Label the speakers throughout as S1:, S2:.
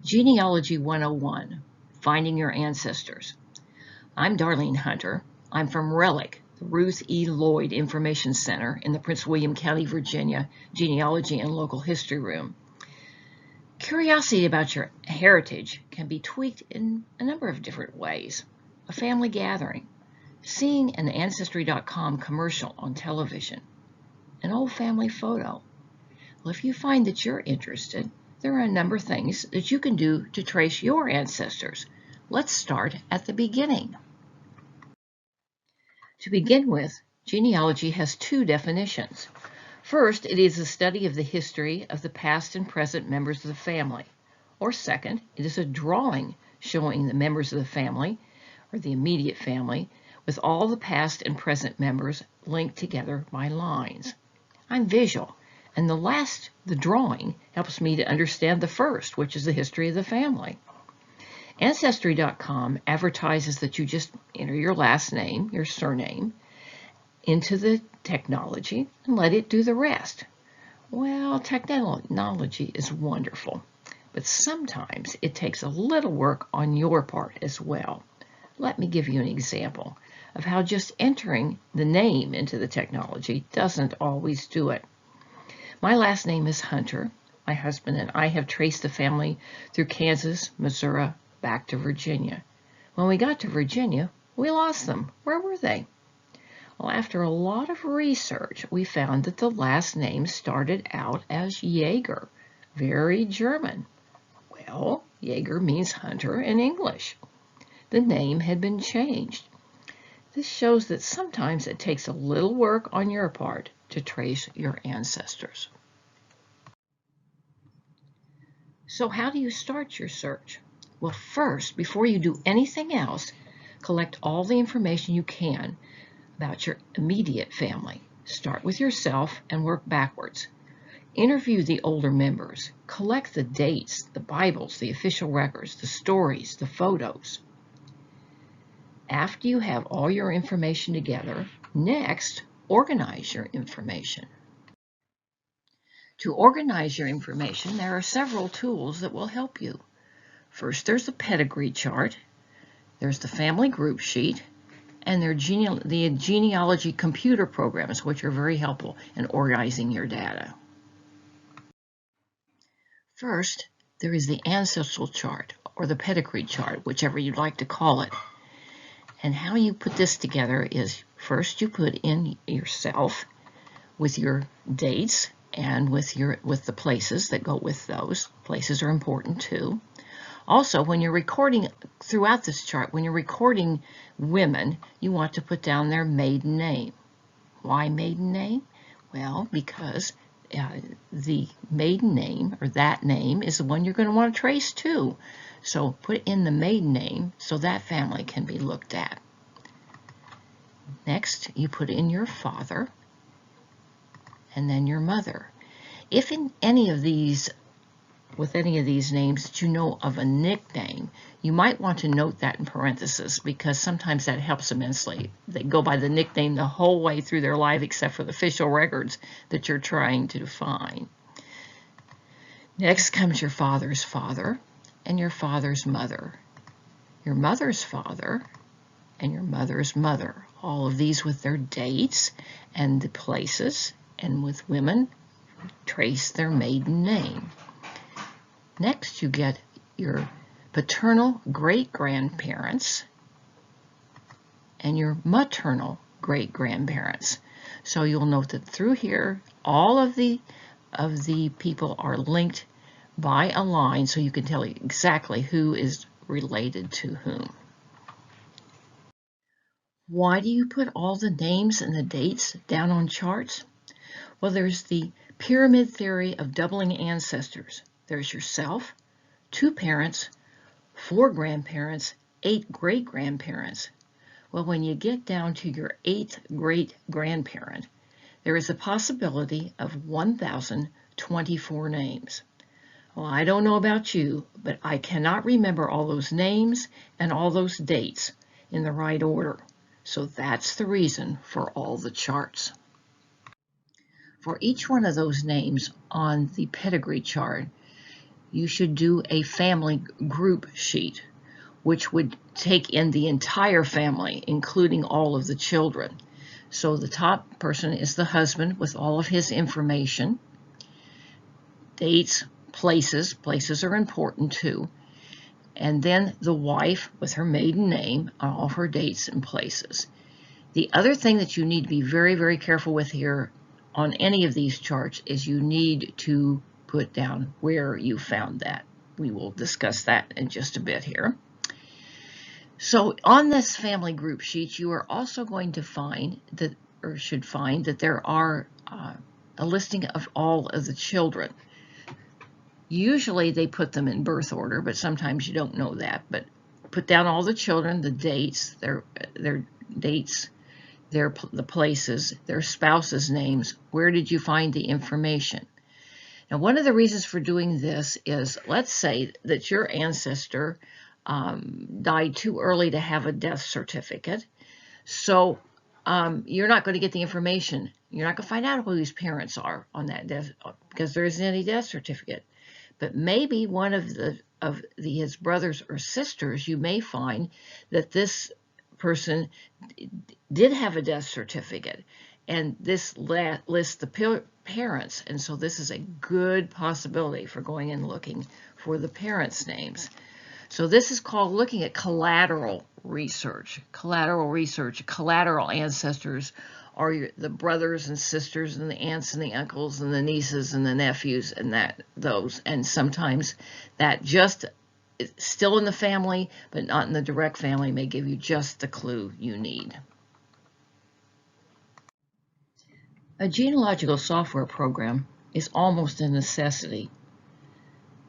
S1: Genealogy 101, Finding Your Ancestors. I'm Darlene Hunter. I'm from Relic, the Ruth E. Lloyd Information Center in the Prince William County, Virginia Genealogy and Local History Room. Curiosity about your heritage can be tweaked in a number of different ways. A family gathering, seeing an Ancestry.com commercial on television, an old family photo. Well, if you find that you're interested, there are a number of things that you can do to trace your ancestors. Let's start at the beginning. To begin with, genealogy has two definitions. First, it is a study of the history of the past and present members of the family. Or second, it is a drawing showing the members of the family, or the immediate family, with all the past and present members linked together by lines. I'm visual, and the drawing helps me to understand the first, which is the history of the family. Ancestry.com advertises that you just enter your last name, your surname, into the technology and let it do the rest. Well, technology is wonderful, but sometimes it takes a little work on your part as well. Let me give you an example of how just entering the name into the technology doesn't always do it. My last name is Hunter. My husband and I have traced the family through Kansas, Missouri, back to Virginia. When we got to Virginia, we lost them. Where were they? Well, after a lot of research, we found that the last name started out as Jaeger, very German. Well, Jaeger means hunter in English. The name had been changed. This shows that sometimes it takes a little work on your part to trace your ancestors. So how do you start your search? Well, first, before you do anything else, collect all the information you can about your immediate family. Start with yourself and work backwards. Interview the older members. Collect the dates, the Bibles, the official records, the stories, the photos. After you have all your information together, next, organize your information. To organize your information, there are several tools that will help you. First, there's the Pedigree Chart, there's the Family Group Sheet, and the genealogy computer programs, which are very helpful in organizing your data. First, there is the Ancestral Chart, or the Pedigree Chart, whichever you'd like to call it. And how you put this together is, first you put in yourself with your dates and with the places that go with those. Places are important too. Also, when you're recording throughout this chart, when you're recording women, you want to put down their maiden name. Why maiden name? Well, because the maiden name, or that name, is the one you're going to want to trace too. So put in the maiden name so that family can be looked at. Next, you put in your father and then your mother. If in any of these names that you know of a nickname, you might want to note that in parentheses because sometimes that helps immensely. They go by the nickname the whole way through their life except for the official records that you're trying to find. Next comes your father's father and your father's mother, your mother's father and your mother's mother. All of these with their dates and the places, and with women, trace their maiden name. Next, you get your paternal great-grandparents and your maternal great-grandparents. So you'll note that through here, all of the people are linked by a line, so you can tell exactly who is related to whom. Why do you put all the names and the dates down on charts? Well, there's the pyramid theory of doubling ancestors. There's yourself, 2 parents, 4 grandparents, 8 great-grandparents. Well, when you get down to your 8th great-grandparent, there is a possibility of 1,024 names. Well, I don't know about you, but I cannot remember all those names and all those dates in the right order. So that's the reason for all the charts. For each one of those names on the Pedigree Chart, you should do a family group sheet, which would take in the entire family, including all of the children. So the top person is the husband with all of his information, dates, places. Places are important too. And then the wife with her maiden name, all of her dates and places. The other thing that you need to be very, very careful with here on any of these charts is you need to put down where you found that. We will discuss that in just a bit here. So on this family group sheet, you are also going to find that, or should find that there are a listing of all of the children. Usually they put them in birth order, but sometimes you don't know that. But put down all the children, the dates, their dates, the places, their spouses' names. Where did you find the information? Now, one of the reasons for doing this is, let's say that your ancestor died too early to have a death certificate. So you're not going to get the information. You're not going to find out who his parents are on that death because there isn't any death certificate. But maybe one of his brothers or sisters, you may find that this person did have a death certificate, and this lists the parents, and so this is a good possibility for going and looking for the parents' names. So this is called looking at collateral research. Collateral ancestors are the brothers and sisters and the aunts and the uncles and the nieces and the nephews and those. And sometimes that just is still in the family, but not in the direct family, may give you just the clue you need. A genealogical software program is almost a necessity.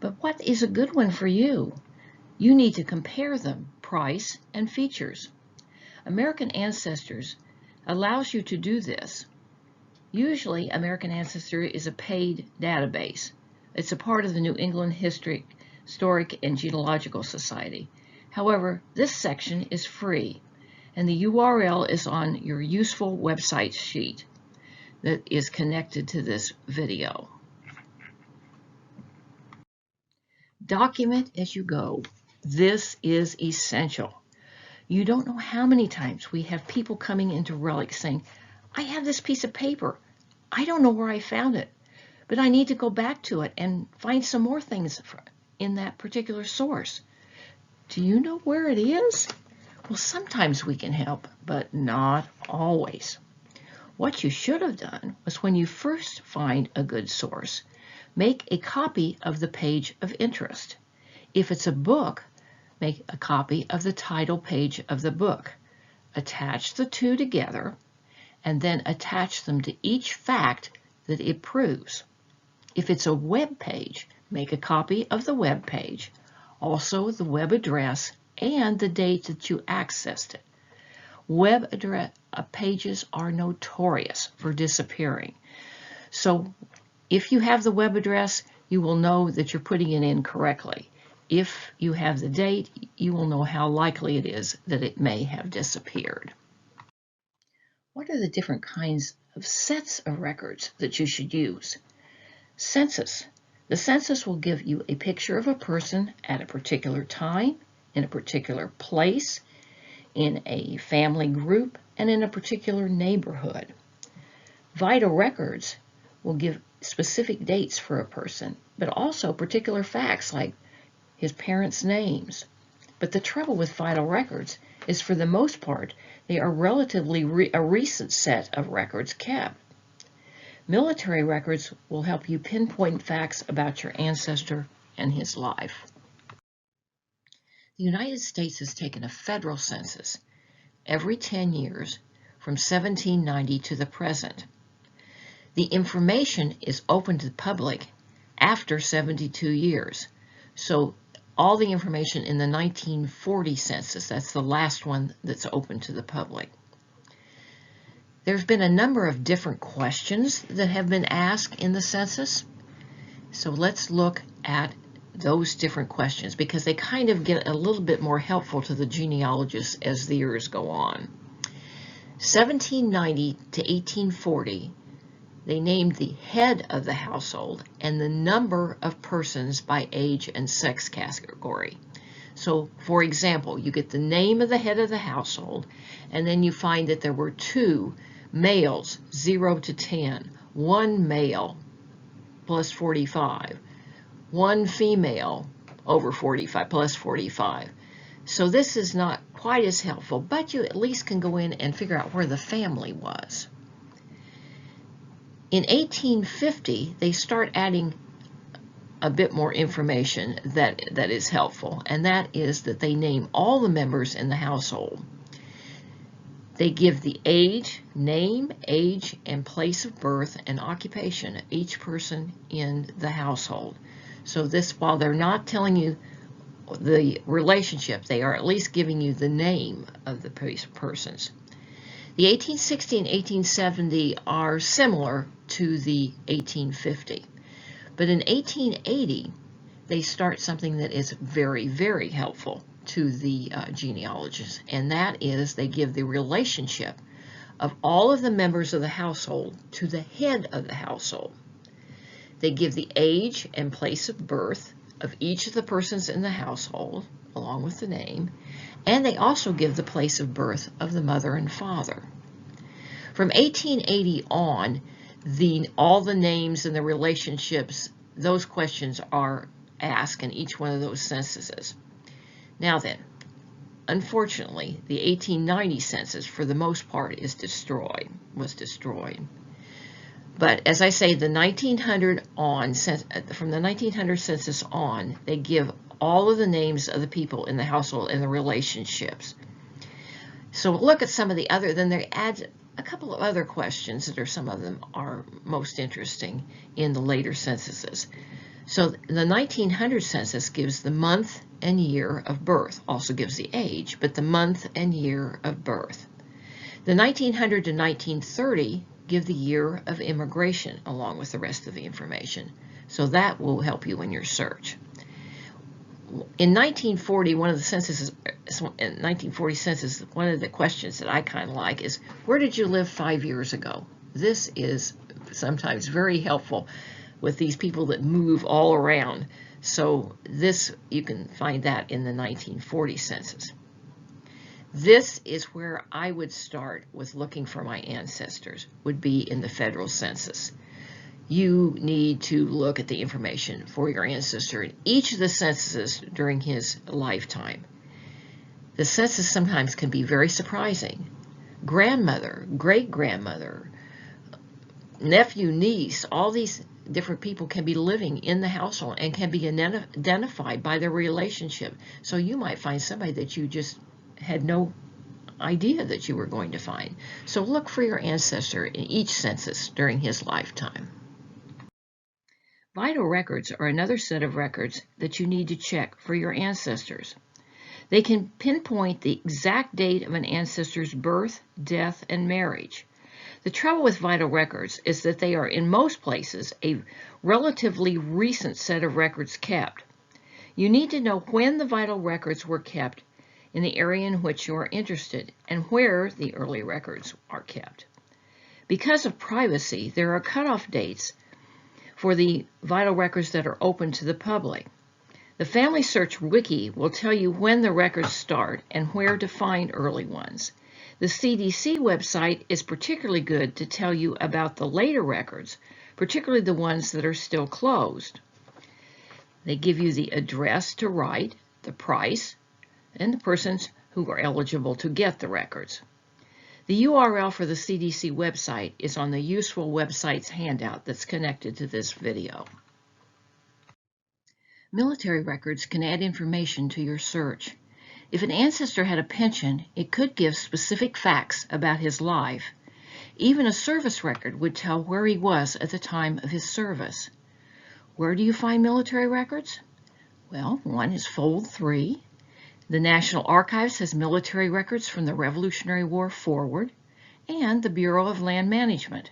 S1: But what is a good one for you? You need to compare them, price, and features. American Ancestors allows you to do this. Usually, American Ancestry is a paid database. It's a part of the New England Historic and Genealogical Society. However, this section is free, and the URL is on your useful website sheet that is connected to this video. Document as you go. This is essential. You don't know how many times we have people coming into Relic saying, I have this piece of paper. I don't know where I found it, but I need to go back to it and find some more things in that particular source. Do you know where it is? Well, sometimes we can help, but not always. What you should have done was, when you first find a good source, make a copy of the page of interest. If it's a book, make a copy of the title page of the book. Attach the two together, and then attach them to each fact that it proves. If it's a web page, make a copy of the web page, also the web address and the date that you accessed it. Web address pages are notorious for disappearing. So if you have the web address, you will know that you're putting it in correctly. If you have the date, you will know how likely it is that it may have disappeared. What are the different kinds of sets of records that you should use? Census. The census will give you a picture of a person at a particular time, in a particular place, in a family group, and in a particular neighborhood. Vital records will give specific dates for a person, but also particular facts like his parents' names. But the trouble with vital records is, for the most part, they are relatively a recent set of records kept. Military records will help you pinpoint facts about your ancestor and his life. The United States has taken a federal census every 10 years from 1790 to the present. The information is open to the public after 72 years. So all the information in the 1940 census, that's the last one that's open to the public. There's been a number of different questions that have been asked in the census. So let's look at those different questions, because they kind of get a little bit more helpful to the genealogists as the years go on. 1790 to 1840 they named the head of the household and the number of persons by age and sex category. So, for example, you get the name of the head of the household, and then you find that there were 2 males, 0 to 10, 1 male plus 45, 1 female over 45 plus 45. So this is not quite as helpful, but you at least can go in and figure out where the family was. In 1850, they start adding a bit more information that is helpful, and that is that they name all the members in the household. They give the age, name, age, and place of birth and occupation of each person in the household. So this, while they're not telling you the relationship, they are at least giving you the name of the persons. The 1860 and 1870 are similar to the 1850. But in 1880, they start something that is very, very helpful to the genealogists, and that is they give the relationship of all of the members of the household to the head of the household. They give the age and place of birth of each of the persons in the household, along with the name, and they also give the place of birth of the mother and father. From 1880 on, all the names and the relationships, those questions are asked in each one of those censuses. Now then, unfortunately, the 1890 census, for the most part, was destroyed. But as I say, the 1900 on, from the 1900 census on, they give all of the names of the people in the household and the relationships. So look at some of the other, then they add a couple of other questions that are, some of them are most interesting in the later censuses. So the 1900 census gives the month and year of birth, also gives the age, but the month and year of birth. The 1900 to 1930 give the year of immigration along with the rest of the information. So that will help you in your search. In 1940, one of the censuses, in 1940 census, one of the questions that I kind of like is, where did you live 5 years ago? This is sometimes very helpful with these people that move all around. So this, you can find that in the 1940 census. This is where I would start with looking for my ancestors, would be in the federal census. You need to look at the information for your ancestor in each of the censuses during his lifetime. The census sometimes can be very surprising. Grandmother, great-grandmother, nephew, niece, all these different people can be living in the household and can be identified by their relationship. So you might find somebody that you just had no idea that you were going to find. So look for your ancestor in each census during his lifetime. Vital records are another set of records that you need to check for your ancestors. They can pinpoint the exact date of an ancestor's birth, death, and marriage. The trouble with vital records is that they are in most places a relatively recent set of records kept. You need to know when the vital records were kept in the area in which you are interested and where the early records are kept. Because of privacy, there are cutoff dates for the vital records that are open to the public. The Family Search Wiki will tell you when the records start and where to find early ones. The CDC website is particularly good to tell you about the later records, particularly the ones that are still closed. They give you the address to write, the price, and the persons who are eligible to get the records. The URL for the CDC website is on the Useful Websites handout that's connected to this video. Military records can add information to your search. If an ancestor had a pension, it could give specific facts about his life. Even a service record would tell where he was at the time of his service. Where do you find military records? Well, one is Fold 3. The National Archives has military records from the Revolutionary War forward, and the Bureau of Land Management.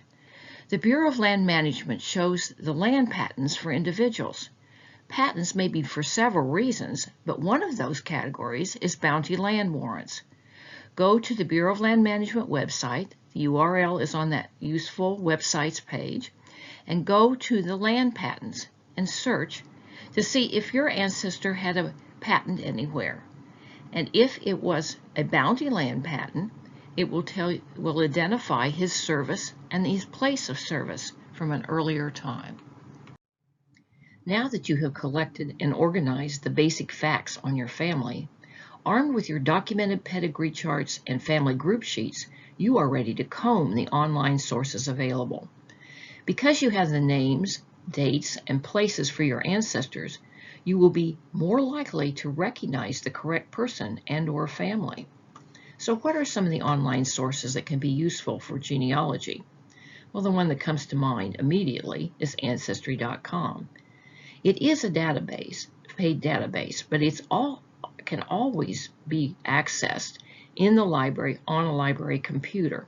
S1: The Bureau of Land Management shows the land patents for individuals. Patents may be for several reasons, but one of those categories is bounty land warrants. Go to the Bureau of Land Management website, The URL is on that useful websites page, and go to the land patents and search to see if your ancestor had a patent anywhere. And if it was a bounty land patent, it will identify his service and his place of service from an earlier time. Now that you have collected and organized the basic facts on your family, armed with your documented pedigree charts and family group sheets, you are ready to comb the online sources available. Because you have the names, dates, and places for your ancestors, you will be more likely to recognize the correct person and/or family. So what are some of the online sources that can be useful for genealogy? Well, the one that comes to mind immediately is Ancestry.com. It is a database, paid database, but can always be accessed in the library on a library computer.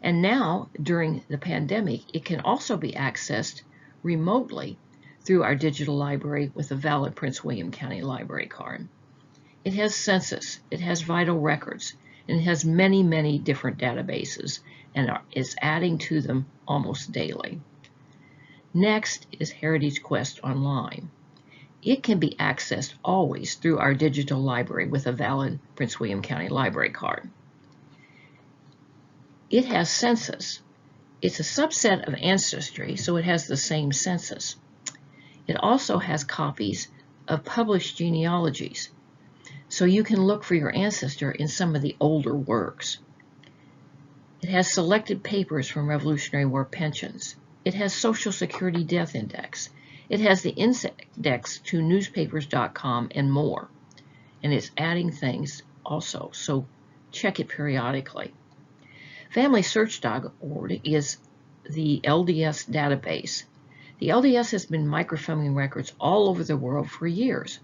S1: And now, during the pandemic, it can also be accessed remotely through our digital library with a valid Prince William County Library card. It has Census, it has Vital Records, and it has many, many different databases, and is adding to them almost daily. Next is Heritage Quest Online. It can be accessed always through our digital library with a valid Prince William County Library card. It has Census. It's a subset of Ancestry, so it has the same census. It also has copies of published genealogies, so you can look for your ancestor in some of the older works. It has selected papers from Revolutionary War pensions. It has Social Security Death Index. It has the index to newspapers.com and more. And it's adding things also, so check it periodically. FamilySearch.org is the LDS database. The LDS has been microfilming records all over the world for years,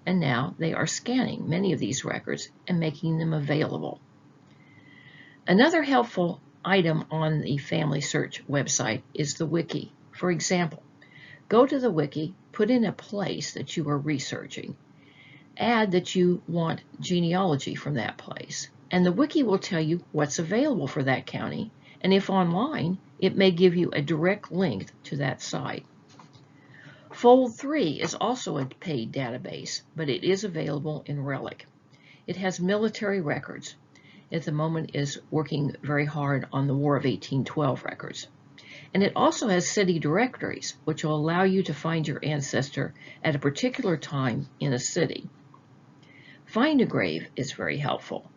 S1: and now they are scanning many of these records and making them available. Another helpful item on the Family Search website is the wiki. For example, go to the wiki, put in a place that you are researching, add that you want genealogy from that place, and the wiki will tell you what's available for that county, and if online, it may give you a direct link to that site. Fold 3 is also a paid database, but it is available in Relic. It has military records. At the moment is working very hard on the War of 1812 records. And it also has city directories, which will allow you to find your ancestor at a particular time in a city. Find a Grave is very helpful.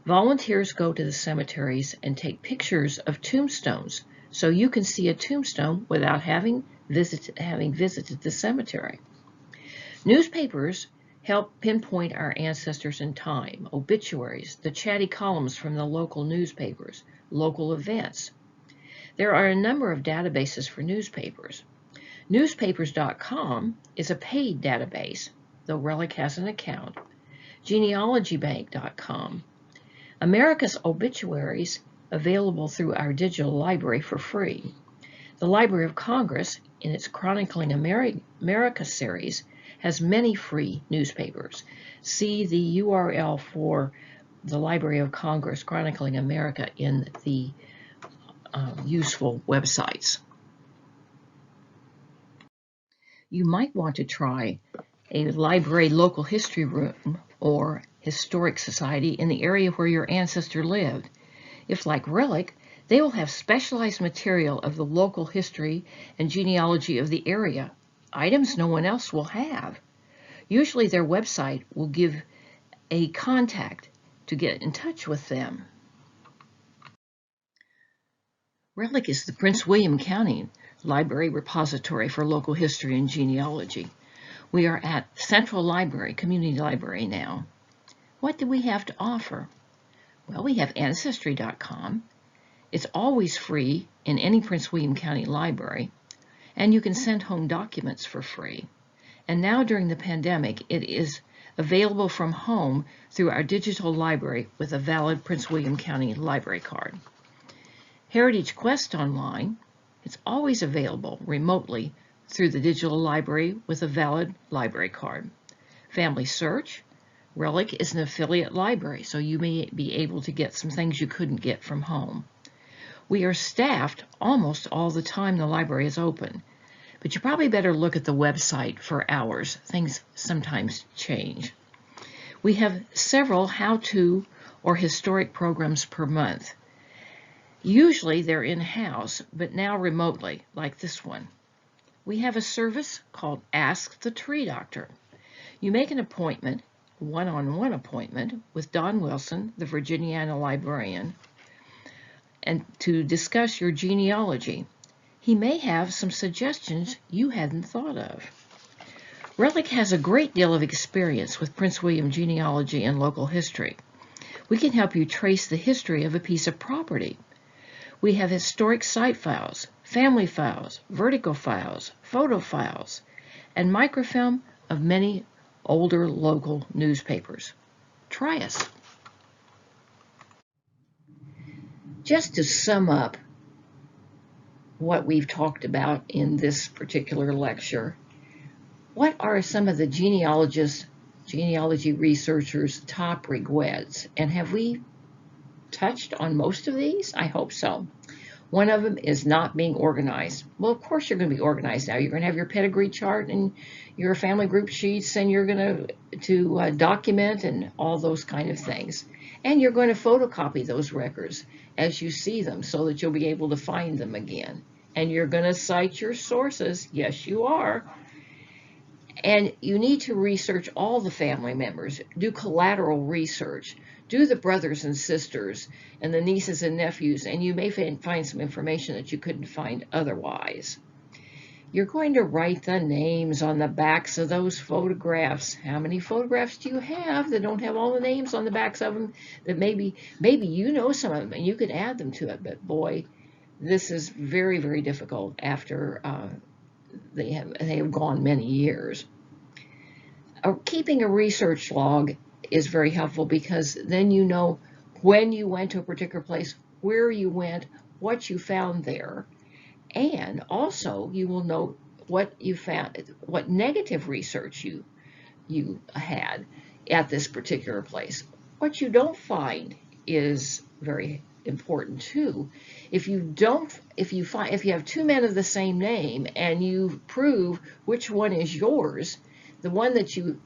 S1: Volunteers go to the cemeteries and take pictures of tombstones, so you can see a tombstone without having visited the cemetery. Newspapers help pinpoint our ancestors in time, obituaries, the chatty columns from the local newspapers, local events. There are a number of databases for newspapers. Newspapers.com is a paid database, though Relic has an account. Genealogybank.com. America's Obituaries, available through our digital library for free. The Library of Congress, in its Chronicling America series, has many free newspapers. See the URL for the Library of Congress Chronicling America in the useful websites. You might want to try a library local history room or historic society in the area where your ancestor lived. If like Relic, they will have specialized material of the local history and genealogy of the area, items no one else will have. Usually their website will give a contact to get in touch with them. Relic is the Prince William County Library repository for local history and genealogy. We are at Central Library, Community Library now. What do we have to offer? Well, we have Ancestry.com. It's always free in any Prince William County library, and you can send home documents for free. And now during the pandemic, it is available from home through our digital library with a valid Prince William County Library card. Heritage Quest Online, it's always available remotely through the digital library with a valid library card. Family Search, Relic is an affiliate library, so you may be able to get some things you couldn't get from home. We are staffed almost all the time the library is open, but you probably better look at the website for hours. Things sometimes change. We have several how-to or historic programs per month. Usually they're in-house, but now remotely, like this one. We have a service called Ask the Tree Doctor. You make an appointment, one-on-one appointment, with Don Wilson, the Virginiana librarian, and to discuss your genealogy. He may have some suggestions you hadn't thought of. Relic has a great deal of experience with Prince William genealogy and local history. We can help you trace the history of a piece of property. We have historic site files, family files, vertical files, photo files, and microfilm of many older local newspapers. Try us. Just to sum up what we've talked about in this particular lecture, what are some of the genealogy researchers' top regrets? And have we touched on most of these? I hope so. One of them is not being organized. Well, of course you're going to be organized now. You're going to have your pedigree chart and your family group sheets, and you're going to document and all those kind of things. And you're going to photocopy those records as you see them so that you'll be able to find them again. And you're going to cite your sources. Yes, you are. And you need to research all the family members, do collateral research, do the brothers and sisters and the nieces and nephews, and you may find some information that you couldn't find otherwise. You're going to write the names on the backs of those photographs. How many photographs do you have that don't have all the names on the backs of them? That maybe you know some of them and you could add them to it, but boy, this is very, very difficult after they have gone many years. Keeping a research log is very helpful because then you know when you went to a particular place, where you went, what you found there, and also you will know what you found, what negative research you had at this particular place. What you don't find is very important too. If you have two men of the same name and you prove which one is yours, the one that you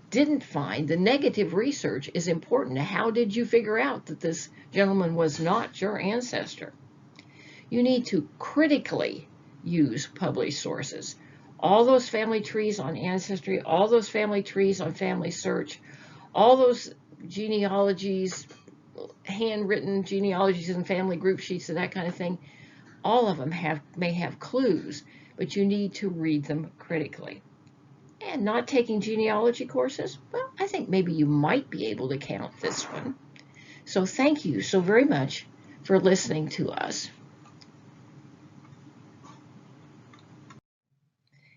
S1: didn't find, the negative research is important. How did you figure out that this gentleman was not your ancestor? You need to critically use published sources. All those family trees on Ancestry, all those family trees on Family Search, all those genealogies, handwritten genealogies and family group sheets and that kind of thing, all of them may have clues, but you need to read them critically. And not taking genealogy courses, well, I think maybe you might be able to count this one. So thank you so very much for listening to us.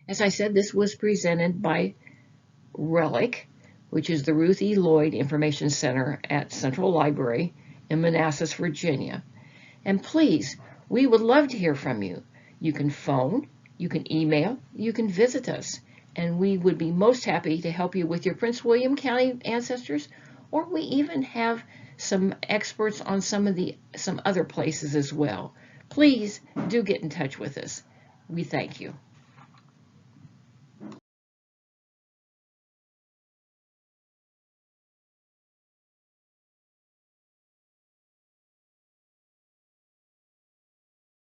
S1: As I said, this was presented by Relic, which is the Ruth E. Lloyd Information Center at Central Library in Manassas, Virginia. And please, we would love to hear from you. You can phone, you can email, you can visit us, and we would be most happy to help you with your Prince William County ancestors, or we even have some experts on some other places as well. Please do get in touch with us. We thank you.